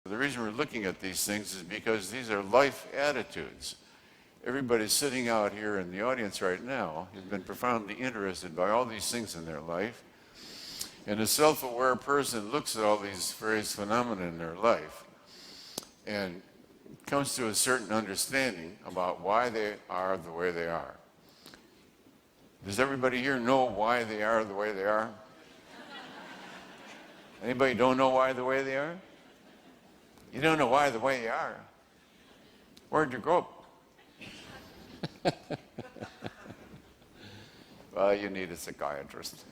The reason we're looking at these things is because these are life attitudes. Everybody sitting out here in the audience right now has been profoundly interested by all these things in their life. And a self-aware person looks at all these various phenomena in their life and comes to a certain understanding about why they are the way they are. Does everybody here know why they are the way they are? Anybody don't know why the way they are? You don't know why the way you are. Where'd you grow up? Well, you need a psychiatrist.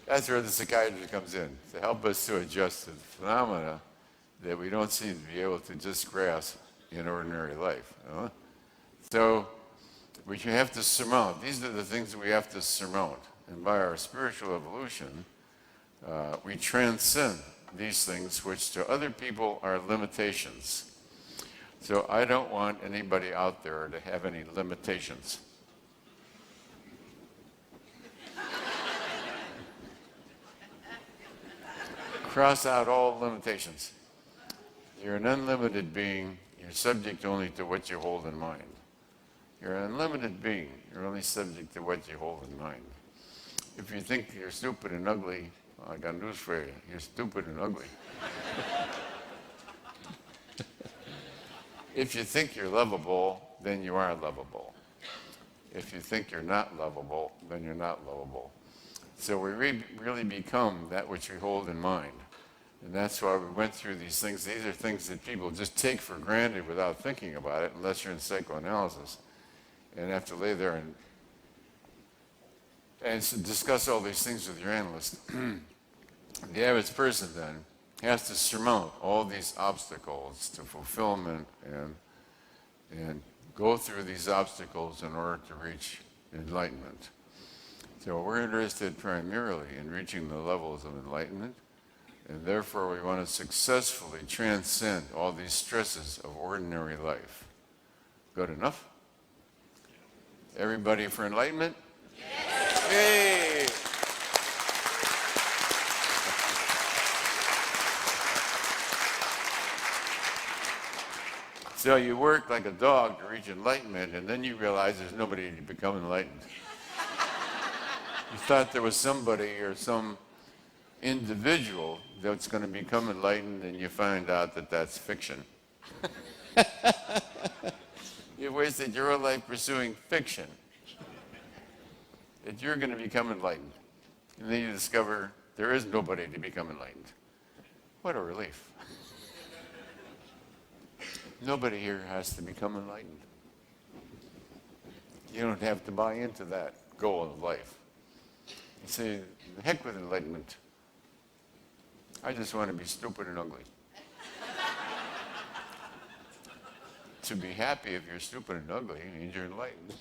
That's where the psychiatrist comes in, to help us to adjust to the phenomena that we don't seem to be able to just grasp in ordinary life. So we have to surmount. These are the things that we have to surmount. And by our spiritual evolution, we transcend these things which to other people are limitations. So I don't want anybody out there to have any limitations. Cross out all limitations. You're an unlimited being. You're subject only to what you hold in mind. You're an unlimited being. You're only subject to what you hold in mind. If you think you're stupid and ugly, well, I got news for you. You're stupid and ugly. If you think you're lovable, then you are lovable. If you think you're not lovable, then you're not lovable. So we really become that which we hold in mind. And that's why we went through these things. These are things that people just take for granted without thinking about it, unless you're in psychoanalysis and have to lay there and discuss all these things with your analyst. The average person then has to surmount all these obstacles to fulfillment and go through these obstacles in order to reach enlightenment. So we're interested primarily in reaching the levels of enlightenment, and therefore we want to successfully transcend all these stresses of ordinary life. Good enough? Everybody for enlightenment? Yes. Hey! So you work like a dog to reach enlightenment, and then you realize there's nobody to become enlightened. You thought there was somebody or some individual that's going to become enlightened, and you find out that that's fiction. You wasted your whole life pursuing fiction, that you're going to become enlightened. And then you discover there is nobody to become enlightened. What a relief. Nobody here has to become enlightened. You don't have to buy into that goal of life. You say, the heck with enlightenment. I just want to be stupid and ugly. To be happy if you're stupid and ugly means you're enlightened.